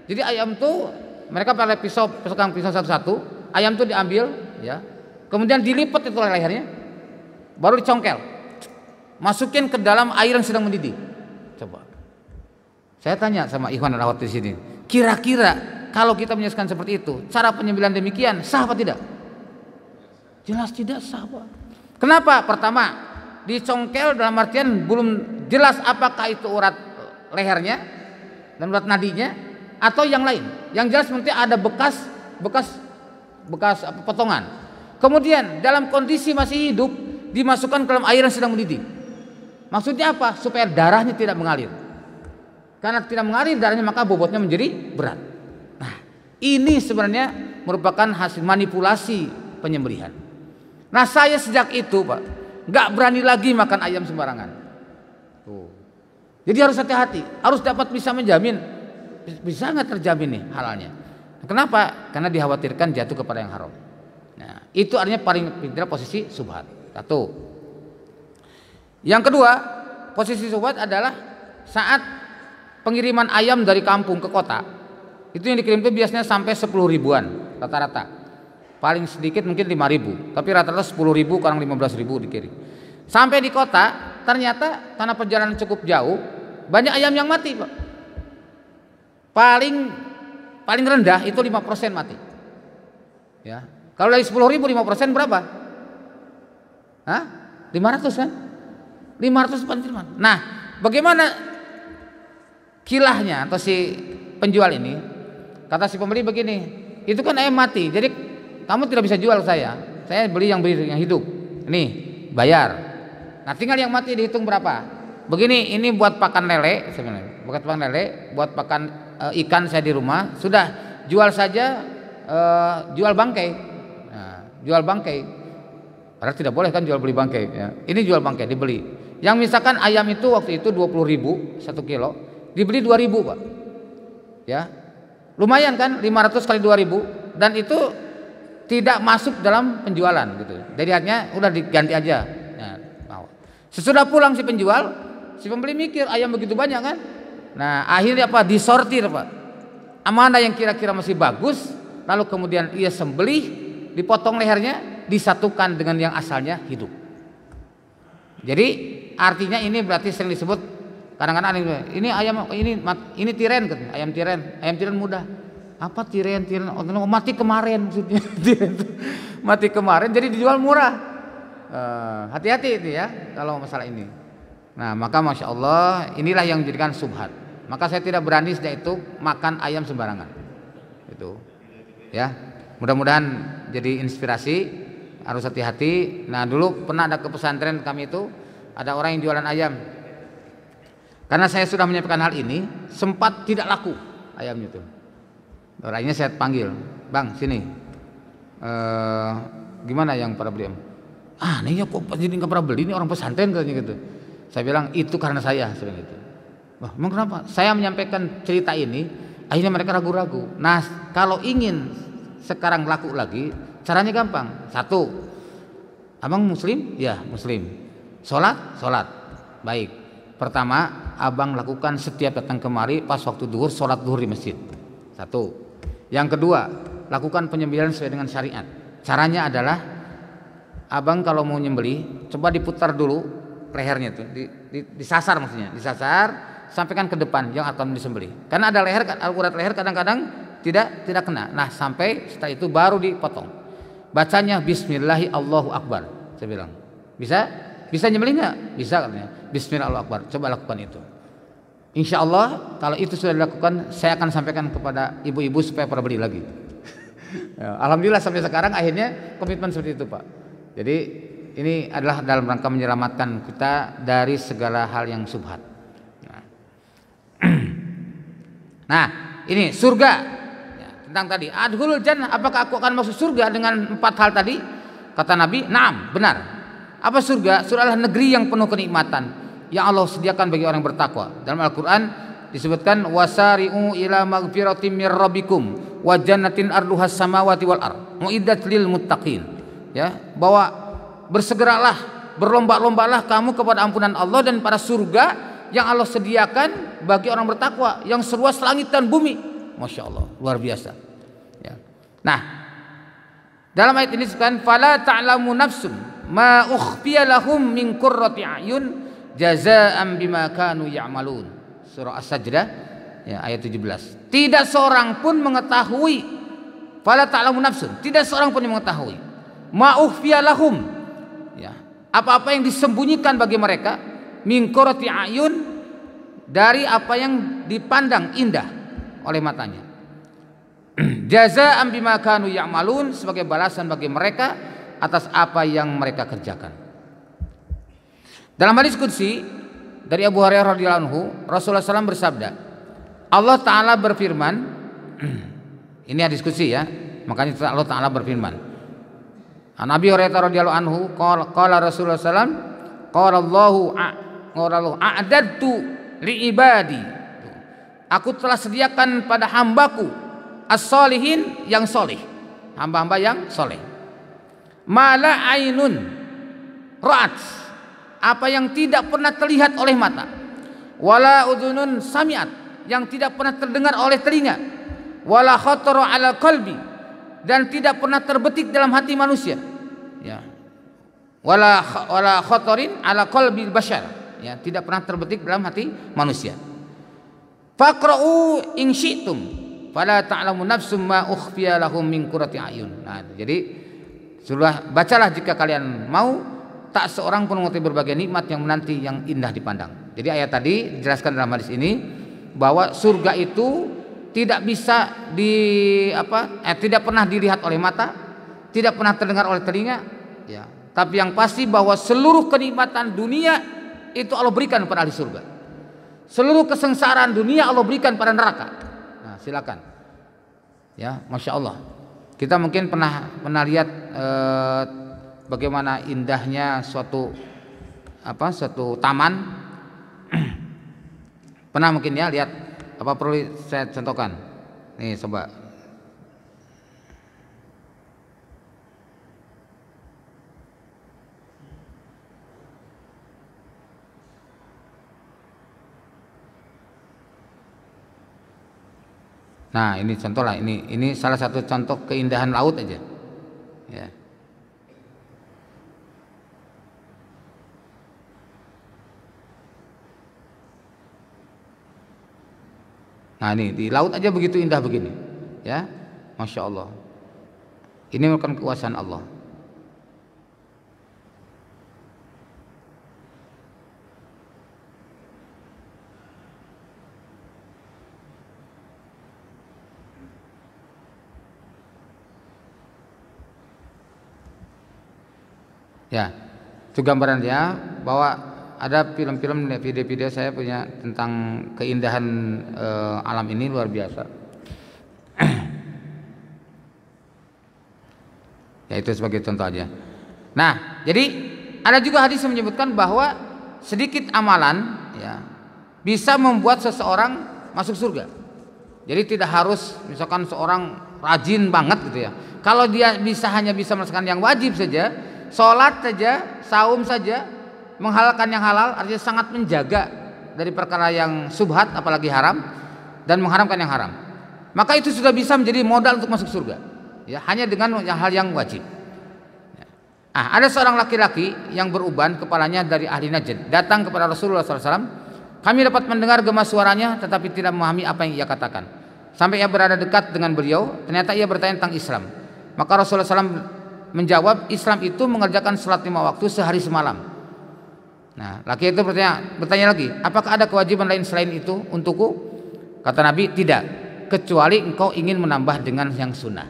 Jadi ayam tuh mereka pakai pisau satu-satu. Ayam itu diambil, ya, kemudian dilipat itu lehernya, baru dicongkel, masukin ke dalam air yang sedang mendidih. Coba, saya tanya sama Ikhwan Rawat di sini, kira-kira kalau kita menyaksikan seperti itu, cara penyembelihan demikian sah apa tidak? Jelas tidak sah, Pak. Kenapa? Pertama, dicongkel dalam artian belum jelas apakah itu urat lehernya dan urat nadinya atau yang lain. Yang jelas nanti ada bekas potongan. Kemudian dalam kondisi masih hidup dimasukkan ke dalam air yang sedang mendidih. Maksudnya apa? Supaya darahnya tidak mengalir. Karena tidak mengalir darahnya, maka bobotnya menjadi berat. Nah, ini sebenarnya merupakan hasil manipulasi penyembelihan. Nah, saya sejak itu, Pak, nggak berani lagi makan ayam sembarangan. Tuh. Jadi harus hati-hati, harus dapat bisa menjamin, bisa nggak terjamin nih halalnya. Kenapa? Karena dikhawatirkan jatuh kepada yang haram. Nah, itu artinya paling pintar posisi subhat. Satu. Yang kedua, posisi subhat adalah saat pengiriman ayam dari kampung ke kota. Itu yang dikirim itu biasanya sampai 10 ribuan rata-rata. Paling sedikit mungkin 5 ribu, tapi rata-rata 10 ribu, kurang 15 ribu dikirim. Sampai di kota, ternyata karena perjalanan cukup jauh, banyak ayam yang mati, Pak. Paling rendah itu 5% mati. Ya. Kalau dari 10 ribu 5% berapa? 500 kan? 500 penerimaan. Nah, bagaimana kilahnya atau si penjual ini? Kata si pembeli begini, itu kan ayam mati, jadi kamu tidak bisa jual saya beli yang hidup. Nih, bayar. Nah, tinggal yang mati dihitung berapa? Begini, ini buat pakan lele sebenarnya. Buat pakan lele, buat pakan ikan saya di rumah. Sudah, jual saja, jual bangkai. Nah, jual bangkai. Padahal tidak boleh kan jual beli bangkai. Ya. Ini jual bangkai, dibeli. Yang misalkan ayam itu waktu itu 20 ribu 1 kilo, dibeli 2 ribu, Pak. Ya, lumayan kan, 500 kali 2 ribu, dan itu tidak masuk dalam penjualan gitu. Jadi hanya udah diganti aja. Nah, sesudah pulang si penjual, si pembeli mikir ayam begitu banyak kan. Nah, akhirnya apa? Disortir, Pak. Mana yang kira-kira masih bagus, lalu kemudian ia sembelih, dipotong lehernya, disatukan dengan yang asalnya hidup. Jadi artinya ini berarti sering disebut kadang-kadang ini ayam ini tiren, ayam tiren mudah. Apa tiren mati kemarin maksudnya. Mati kemarin jadi dijual murah. Hati-hati itu ya kalau masalah ini. Nah, maka Masya Allah inilah yang menjadikan subhat. Maka saya tidak berani sejak itu makan ayam sembarangan. Itu ya, mudah-mudahan jadi inspirasi. Harus hati-hati. Nah, dulu pernah ada ke pesantren kami itu ada orang yang jualan ayam. Karena saya sudah menyampaikan hal ini, sempat tidak laku ayamnya itu. Orangnya saya panggil, Bang sini, gimana yang pada beli? Ini ya kok jadi nggak pernah beli, ini orang pesantren katanya gitu. Saya bilang itu karena saya bilang gitu. Wah, emang kenapa? Saya menyampaikan cerita ini, akhirnya mereka ragu-ragu. Nah, kalau ingin sekarang laku lagi, caranya gampang. Satu, abang muslim? Ya muslim. Sholat? Baik. Pertama, abang lakukan setiap datang kemari pas waktu duhur, sholat duhur di masjid. Satu. Yang kedua, lakukan penyembelihan sesuai dengan syariat. Caranya adalah abang kalau mau nyembelih, coba diputar dulu lehernya itu, disasar maksudnya, disasar, sampaikan ke depan yang akan disembelih. Karena ada leher, urat leher kadang-kadang tidak kena. Nah, sampai setelah itu baru dipotong. Bacanya Bismillahi Allahu Akbar. Saya bilang, bisa nyembelih nggak? Bisa katanya. Bismillah Allahu Akbar. Coba lakukan itu. Insya Allah kalau itu sudah dilakukan, saya akan sampaikan kepada ibu-ibu supaya pada beli lagi. Alhamdulillah sampai sekarang akhirnya komitmen seperti itu, Pak. Jadi ini adalah dalam rangka menyelamatkan kita dari segala hal yang subhat. Nah, ini surga. tentang tadi, adkhulul jannah, apakah aku akan masuk surga dengan 4 hal tadi? Kata Nabi, "Na'am," benar. Apa surga? Surga adalah negeri yang penuh kenikmatan yang Allah sediakan bagi orang bertakwa. Dalam Al-Qur'an disebutkan, "Wasari'u ila maghfiratin mir rabbikum wa jannatin arduhas samawati wal ard muiddat lil muttaqin." Ya, bahwa bersegeralah, berlomba-lombalah kamu kepada ampunan Allah dan pada surga yang Allah sediakan bagi orang bertakwa yang seluas langit dan bumi. Masya Allah, luar biasa. Ya. Nah, dalam ayat ini disebutkan, "Fala ta'lamu nafsum ma ukhfiya lahum min qurrati a'yun jazaa'an bima kanu ya'malun." Surah As-Sajdah ya, ayat 17. Tidak seorang pun mengetahui, fala ta'lamu nafsun, tidak seorang pun yang mengetahui ma ukhfiya lahum, ya, apa-apa yang disembunyikan bagi mereka, min qurrati a'yun, dari apa yang dipandang indah oleh matanya. Jazaa'an bima kanu ya'malun, sebagai balasan bagi mereka atas apa yang mereka kerjakan. Dalam hadis qudsi dari Abu Hurairah radhiyallahu anhu, Rasulullah SAW bersabda, Allah Ta'ala berfirman, ini hadis qudsi ya, makanya Allah Ta'ala berfirman. Nabi Hurairah radhiyallahu anhu, qala Rasulullah SAW, qala Allahu a'dadtu li ibadi, aku telah sediakan pada hambaku as-solihin, yang soleh, hamba-hamba yang soleh, mala ainun ra'at, apa yang tidak pernah terlihat oleh mata, wala udhunun sami'at, yang tidak pernah terdengar oleh telinga, wala khatara ala qalbi, dan tidak pernah terbetik dalam hati manusia, ya, wala khatarin ala qalbil bashar, ya, tidak pernah terbetik dalam hati manusia. Faqra'u in syi'tum fala ta'lamu nafsum ma ukhfiya lahum min qurrati a'yun. Nah, jadi sudah bacalah jika kalian mau, tak seorang pun mengetahui berbagai nikmat yang menanti yang indah dipandang. Jadi ayat tadi dijelaskan dalam hadis ini bahwa surga itu tidak bisa tidak pernah dilihat oleh mata, tidak pernah terdengar oleh telinga, ya. Tapi yang pasti bahwa seluruh kenikmatan dunia itu Allah berikan kepada ahli surga. Seluruh kesengsaraan dunia Allah berikan pada neraka. Nah, silakan. Ya, Masya Allah. Kita mungkin pernah lihat bagaimana indahnya suatu taman. Pernah mungkin ya lihat, apa perlu saya contohkan? Nih coba. Nah, ini contoh lah, ini salah satu contoh keindahan laut aja. Ya. Nah, ini di laut aja begitu indah begini, ya, Masya Allah. Ini merupakan kekuasaan Allah. Ya, itu gambarannya bahwa ada film-film, video-video saya punya tentang keindahan alam ini luar biasa. Ya, itu sebagai contoh aja. Nah, jadi ada juga hadis yang menyebutkan bahwa sedikit amalan, ya, bisa membuat seseorang masuk surga. Jadi tidak harus misalkan seorang rajin banget gitu ya. Kalau dia hanya bisa melaksanakan yang wajib saja, sholat saja, saum saja, menghalalkan yang halal, artinya sangat menjaga dari perkara yang subhat apalagi haram, dan mengharamkan yang haram, maka itu sudah bisa menjadi modal untuk masuk surga, ya, hanya dengan hal yang wajib. Ada seorang laki-laki yang beruban kepalanya dari ahli Najd datang kepada Rasulullah SAW. Kami dapat mendengar gema suaranya tetapi tidak memahami apa yang ia katakan. Sampai ia berada dekat dengan beliau, ternyata ia bertanya tentang Islam. Maka Rasulullah SAW menjawab, Islam itu mengerjakan salat 5 waktu sehari semalam. Nah, laki itu bertanya lagi, apakah ada kewajiban lain selain itu untukku? Kata Nabi, tidak, kecuali engkau ingin menambah dengan yang sunnah.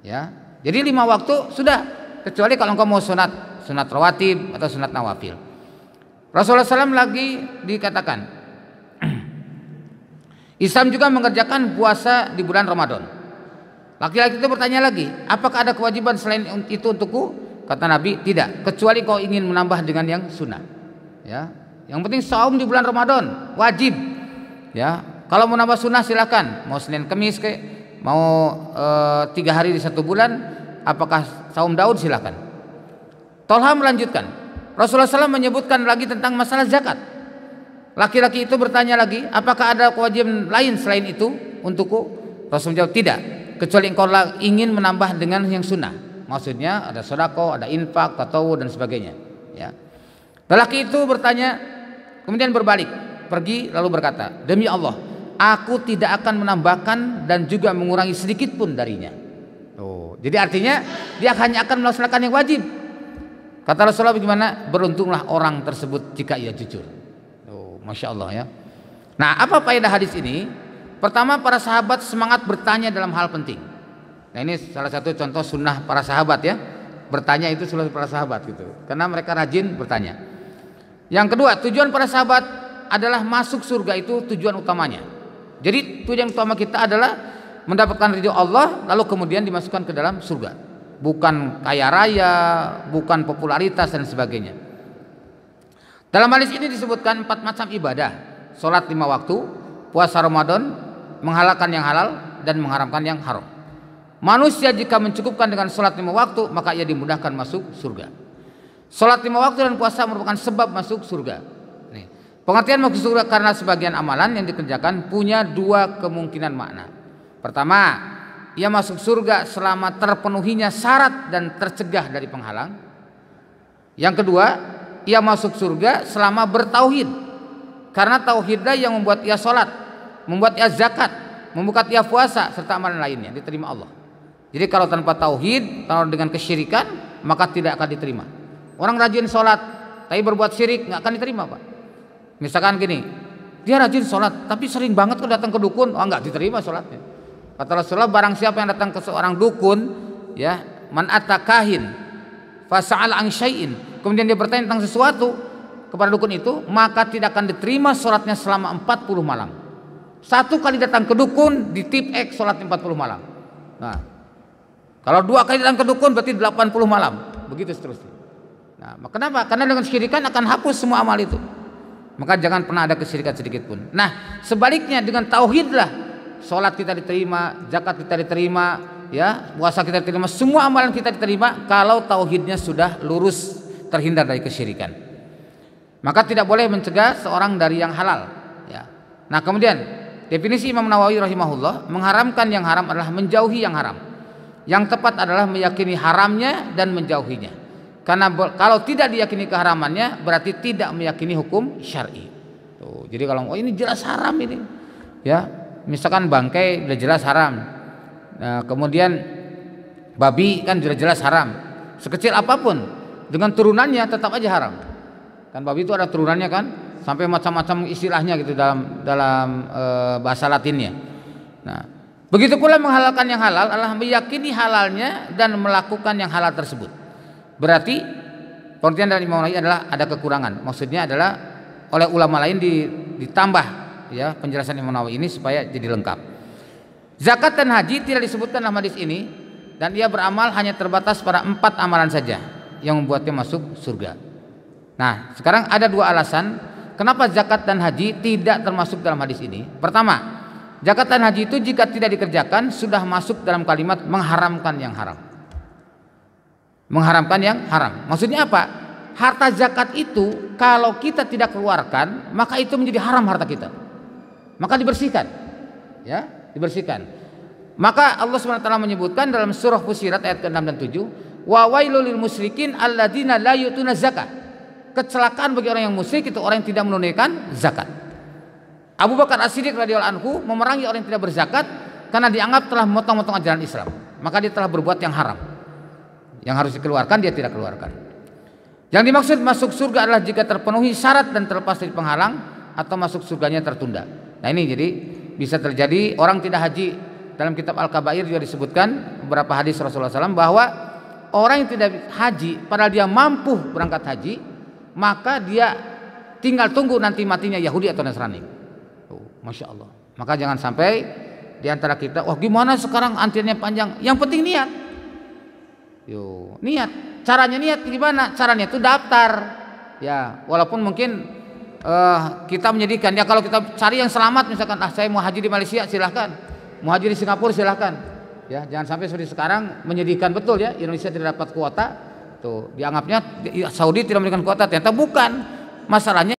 Ya, jadi 5 waktu sudah, kecuali kalau engkau mau sunat rawatib atau sunat nawafil. Rasulullah SAW lagi dikatakan, Islam juga mengerjakan puasa di bulan Ramadan. Laki-laki itu bertanya lagi, apakah ada kewajiban selain itu untukku? Kata Nabi, tidak, kecuali kau ingin menambah dengan yang sunnah. Ya, yang penting saum di bulan Ramadan wajib. Ya, kalau mau nambah sunnah silakan. Mau Senin Kemis ke, mau 3 hari di 1 bulan, apakah saum Daud silakan. Tolha melanjutkan, Rasulullah SAW menyebutkan lagi tentang masalah zakat. Laki-laki itu bertanya lagi, apakah ada kewajiban lain selain itu untukku? Rasul menjawab, tidak, kecuali engkau ingin menambah dengan yang sunnah. Maksudnya ada sedekah, ada infak, tatawu dan sebagainya. Ya. Lelaki itu bertanya, kemudian berbalik, pergi lalu berkata, demi Allah, aku tidak akan menambahkan dan juga mengurangi sedikit pun darinya. Jadi artinya dia hanya akan melaksanakan yang wajib. Kata Rasulullah, bagaimana? Beruntunglah orang tersebut jika ia jujur. Masya Allah ya. Nah, apa faedah hadis ini? Pertama, para sahabat semangat bertanya dalam hal penting. Nah, ini salah satu contoh sunnah para sahabat ya. Bertanya itu sunnah para sahabat gitu. Karena mereka rajin bertanya. Yang kedua, tujuan para sahabat adalah masuk surga, itu tujuan utamanya. Jadi tujuan utama kita adalah mendapatkan ridho Allah, lalu kemudian dimasukkan ke dalam surga. Bukan kaya raya, bukan popularitas dan sebagainya. Dalam hadis ini disebutkan 4 macam ibadah: sholat 5 waktu, puasa Ramadan, menghalalkan yang halal dan mengharamkan yang haram. Manusia jika mencukupkan dengan sholat 5 waktu, maka ia dimudahkan masuk surga. Sholat 5 waktu dan puasa merupakan sebab masuk surga. Nih, pengertian masuk surga karena sebagian amalan yang dikerjakan punya 2 kemungkinan makna. Pertama, ia masuk surga selama terpenuhinya syarat dan tercegah dari penghalang. Yang kedua, ia masuk surga selama bertauhid, karena tauhidlah yang membuat ia sholat, membuat ia zakat, membuat ia puasa serta amalan lainnya diterima Allah. Jadi kalau tanpa tauhid, kalau dengan kesyirikan, maka tidak akan diterima. Orang rajin sholat tapi berbuat syirik nggak akan diterima, Pak. Misalkan gini, dia rajin sholat tapi sering banget kok datang ke dukun, nggak diterima sholatnya. Kata Rasulullah, barang siapa yang datang ke seorang dukun, ya, man atakahin fasa'al an syai'in, kemudian dia bertanya tentang sesuatu kepada dukun itu, maka tidak akan diterima sholatnya selama 40 malam. 1 kali datang ke dukun, ditip X sholatnya 40 malam. Nah, kalau 2 kali datang ke dukun berarti 80 malam, begitu seterusnya. Nah, kenapa? Karena dengan kesyirikan akan hapus semua amal itu. Maka jangan pernah ada kesyirikan sedikit pun. Nah, sebaliknya dengan tauhidlah sholat kita diterima, zakat kita diterima, ya, puasa kita diterima, semua amalan kita diterima kalau tauhidnya sudah lurus, terhindar dari kesyirikan. Maka tidak boleh mencegah seorang dari yang halal, ya. Nah, kemudian definisi Imam Nawawi rahimahullah, mengharamkan yang haram adalah menjauhi yang haram. Yang tepat adalah meyakini haramnya dan menjauhinya. Karena kalau tidak diyakini keharamannya berarti tidak meyakini hukum syar'i. Tuh, jadi kalau ini jelas haram ini, ya. Misalkan bangkai sudah jelas haram. Nah, kemudian babi kan sudah jelas haram. Sekecil apapun dengan turunannya tetap aja haram. Kan babi itu ada turunannya kan, sampai macam-macam istilahnya gitu dalam bahasa Latinnya. Nah, begitu pula menghalalkan yang halal adalah meyakini halalnya dan melakukan yang halal tersebut. Berarti pengertian dari Imam Nawawi adalah ada kekurangan. Maksudnya adalah oleh ulama lain ditambah, ya, penjelasan Imam Nawawi ini supaya jadi lengkap. Zakat dan haji tidak disebutkan dalam hadis ini, dan ia beramal hanya terbatas pada 4 amalan saja yang membuatnya masuk surga. Nah, sekarang ada 2 alasan kenapa zakat dan haji tidak termasuk dalam hadis ini. Pertama, zakat dan haji itu jika tidak dikerjakan sudah masuk dalam kalimat mengharamkan yang haram. Mengharamkan yang haram. Maksudnya apa? Harta zakat itu kalau kita tidak keluarkan, maka itu menjadi haram harta kita. Maka dibersihkan. Ya, dibersihkan. Maka Allah SWT menyebutkan dalam surah Fussilat ayat ke-6 dan 7, wa wailul lil musyrikin alladzina la yu'tuna zakat. Kecelakaan bagi orang yang musyrik itu orang yang tidak menunaikan zakat. Abu Bakar As-Siddiq radhiyallahu anhu memerangi orang yang tidak berzakat karena dianggap telah memotong-motong ajaran Islam. Maka dia telah berbuat yang haram. Yang harus dikeluarkan dia tidak keluarkan. Yang dimaksud masuk surga adalah jika terpenuhi syarat dan terlepas dari penghalang atau masuk surganya tertunda. Nah, ini jadi bisa terjadi orang tidak haji. Dalam kitab Al-Kabair juga disebutkan beberapa hadis Rasulullah SAW bahwa orang yang tidak haji padahal dia mampu berangkat haji, maka dia tinggal tunggu nanti matinya Yahudi atau Nasrani. Masya Allah. Maka jangan sampai di antara kita, wah gimana sekarang antriannya panjang? Yang penting niat. Yo, niat. Caranya niat gimana? Caranya itu daftar. Ya, walaupun mungkin kita menjadikan ya, kalau kita cari yang selamat, misalkan saya mau haji di Malaysia silahkan, mau haji di Singapura silahkan. Ya, jangan sampai seperti sekarang menyedihkan betul ya, Indonesia tidak dapat kuota. Tuh, dianggapnya Saudi tidak memberikan kuota, ternyata bukan. Masalahnya